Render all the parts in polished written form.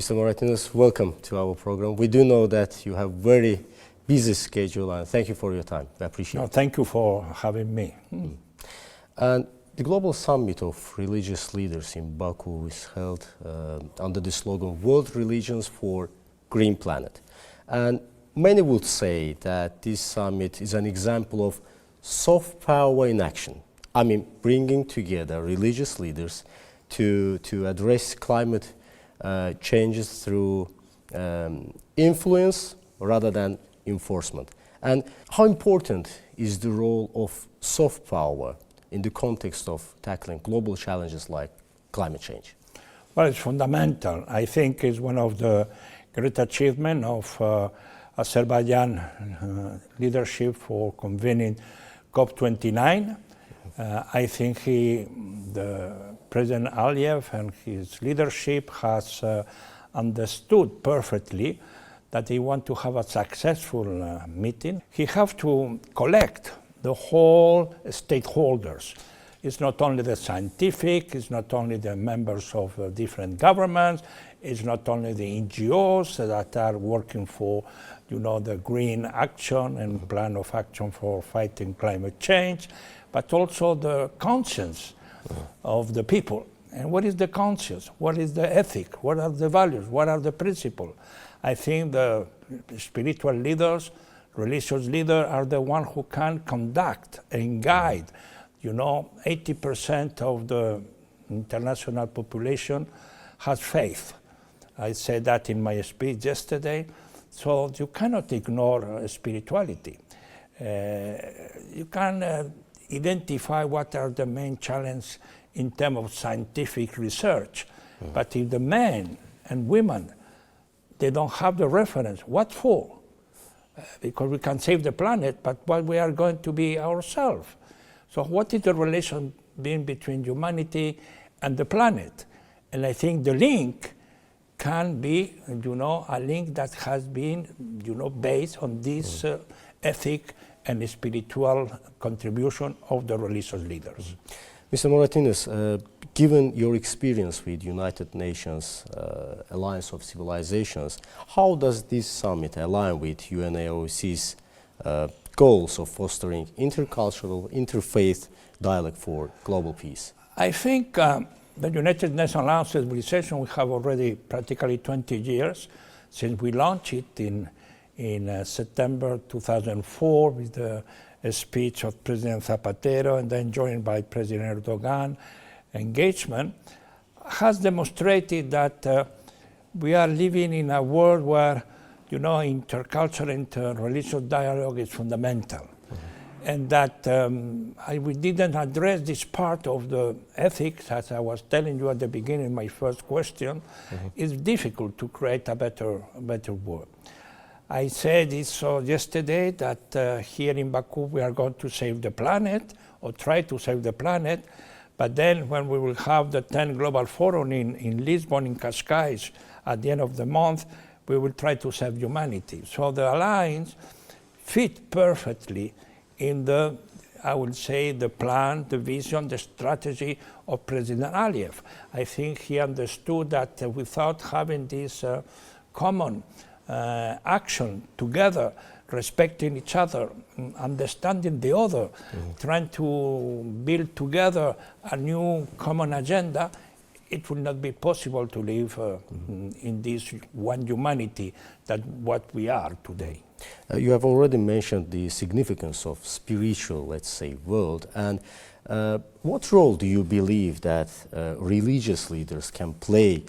Mr. Moratinos, welcome to our program. We do know that you have very busy schedule, and thank you for your time. I appreciate it. Thank you for having me. And the Global Summit of Religious Leaders in Baku is held under the slogan World Religions for Green Planet. And many would say that this summit is an example of soft power in action. I mean, bringing together religious leaders to address climate changes through influence rather than enforcement. And how important is the role of soft power in the context of tackling global challenges like climate change? Well, it's fundamental. I think it's one of the great achievements of Azerbaijan leadership for convening COP-29. I think the President Aliyev and his leadership has understood perfectly that they want to have a successful meeting. He has to collect the whole stakeholders. It's not only the scientific, it's not only the members of different governments, it's not only the NGOs that are working for, the green action and plan of action for fighting climate change, but also the conscience of the people. And what is the conscience? What is the ethic? What are the values? What are the principles? I think the spiritual leaders, religious leaders are the ones who can conduct and guide. 80% of the international population has faith. I said that in my speech yesterday. So you cannot ignore spirituality. You can identify what are the main challenges in terms of scientific research. But if the men and women, they don't have the reference, what for? Because we can save the planet, but what we are going to be ourselves. So what is the relation being between humanity and the planet? And I think the link can be, a link that has been, based on this ethic and spiritual contribution of the religious leaders. Mr. Moratinos, given your experience with United Nations Alliance of Civilizations, how does this summit align with UNAOC's goals of fostering intercultural, interfaith dialogue for global peace? I think the United Nations Alliance of Civilization, we have already practically 20 years since we launched it in September 2004 with the speech of President Zapatero and then joined by President Erdogan engagement, has demonstrated that we are living in a world where, intercultural, interreligious dialogue is fundamental. And that we didn't address this part of the ethics, as I was telling you at the beginning, my first question. It's difficult to create a better world. I said this yesterday that here in Baku we are going to save the planet, or try to save the planet, but then when we will have the 10 Global Forum in Lisbon, in Cascais, at the end of the month, we will try to save humanity. So the alliance fit perfectly in the, I would say, the plan, the vision, the strategy of President Aliyev. I think he understood that without having this common action together, respecting each other, understanding the other, trying to build together a new common agenda, it would not be possible to live in this one humanity that what we are today. You have already mentioned the significance of spiritual, let's say, world. And what role do you believe that religious leaders can play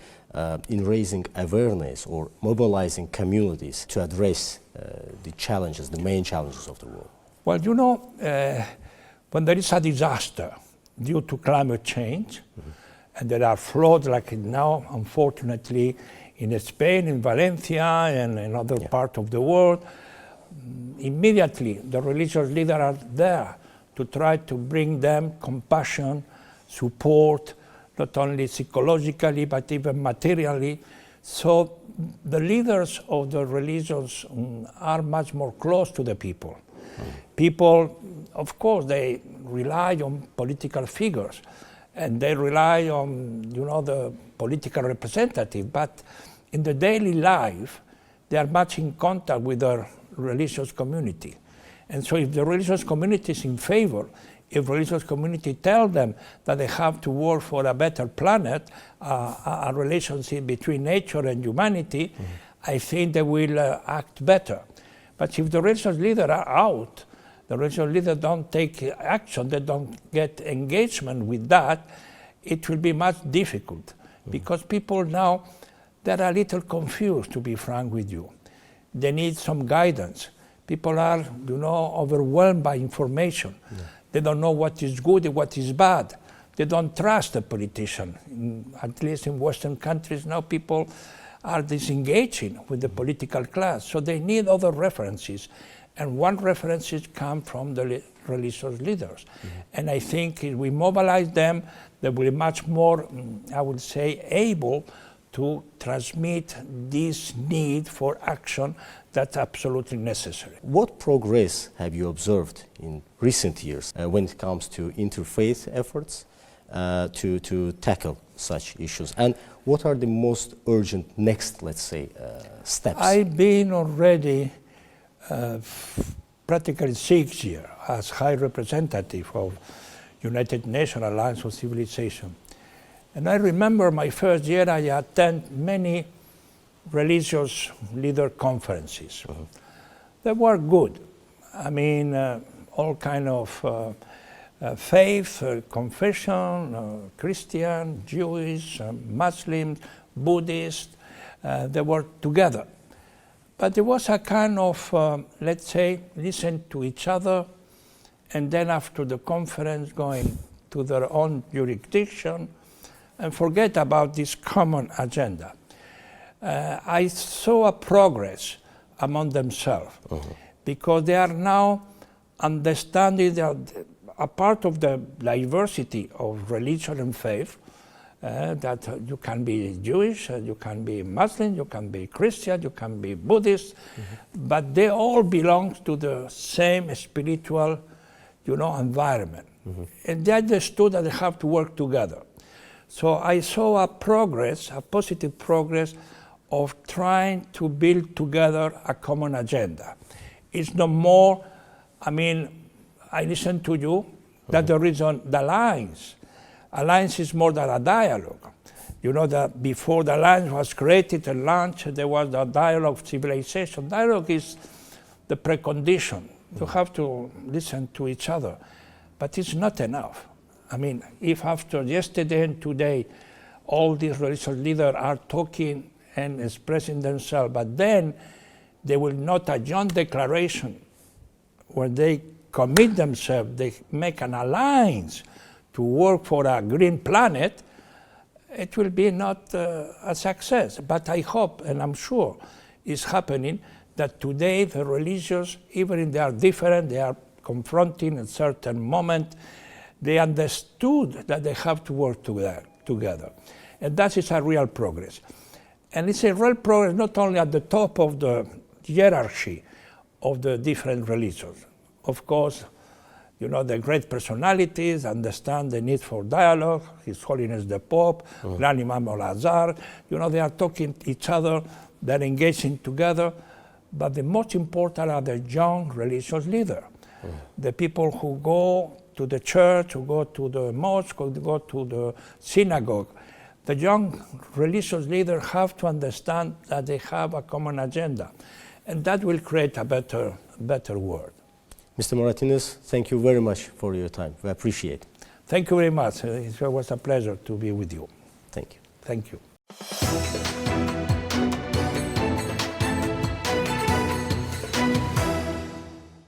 in raising awareness or mobilizing communities to address the challenges, the main challenges of the world? Well, when there is a disaster due to climate change, and there are floods like now, unfortunately, in Spain, in Valencia, and in other parts of the world, immediately the religious leaders are there to try to bring them compassion, support, not only psychologically, but even materially. So the leaders of the religions are much more close to the people. People, of course, they rely on political figures, and they rely on, the political representative, but in the daily life, they are much in contact with their religious community. And so if the religious community is in favor, if religious community tell them that they have to work for a better planet, a relationship between nature and humanity, I think they will act better. But if the religious leaders are out, the religious leaders don't take action, they don't get engagement with that, it will be much difficult. Because people now, they're a little confused, to be frank with you. They need some guidance. People are, overwhelmed by information. They don't know what is good and what is bad. They don't trust the politician. At least in Western countries now, people are disengaging with the political class. So they need other references. And one references come from the religious leaders. And I think if we mobilize them, they will be much more, I would say, able to transmit this need for action that's absolutely necessary. What progress have you observed in recent years when it comes to interfaith efforts to tackle such issues? And what are the most urgent next, let's say, steps? I've been already practically 6 years as High Representative of United Nations Alliance for Civilization. And I remember my first year I attended many religious leader conferences. They were good. I mean, all kind of faith, confession, Christian, Jewish, Muslims, Buddhist, they were together. But there was a kind of, let's say, listen to each other, and then after the conference going to their own jurisdiction, and forget about this common agenda. I saw a progress among themselves, because they are now understanding that a part of the diversity of religion and faith, that you can be Jewish, you can be Muslim, you can be Christian, you can be Buddhist, but they all belong to the same spiritual, environment. And they understood that they have to work together. So I saw a progress, a positive progress of trying to build together a common agenda. It's no more, I listen to you, that there is the alliance. Alliance is more than a dialogue. You know that before the alliance was created and launched, there was the dialogue of civilization. Dialogue is the precondition. You have to listen to each other, but it's not enough. If after yesterday and today, all these religious leaders are talking and expressing themselves, but then they will not a joint declaration where they commit themselves, they make an alliance to work for a green planet, it will be not a success. But I hope, and I'm sure it's happening, that today the religious, even if they are different, they are confronting a certain moment, they understood that they have to work together. And that is a real progress. And it's a real progress not only at the top of the hierarchy of the different religions. Of course, the great personalities understand the need for dialogue, His Holiness the Pope, Grand Imam Al-Azhar, they are talking to each other, they're engaging together, but the most important are the young religious leaders, the people who go to the church, who go to the mosque, who go to the synagogue. The young religious leaders have to understand that they have a common agenda, and that will create a better world. Mr. Moratinos, thank you very much for your time. We appreciate it. Thank you very much. It was a pleasure to be with you. Thank you. Thank you.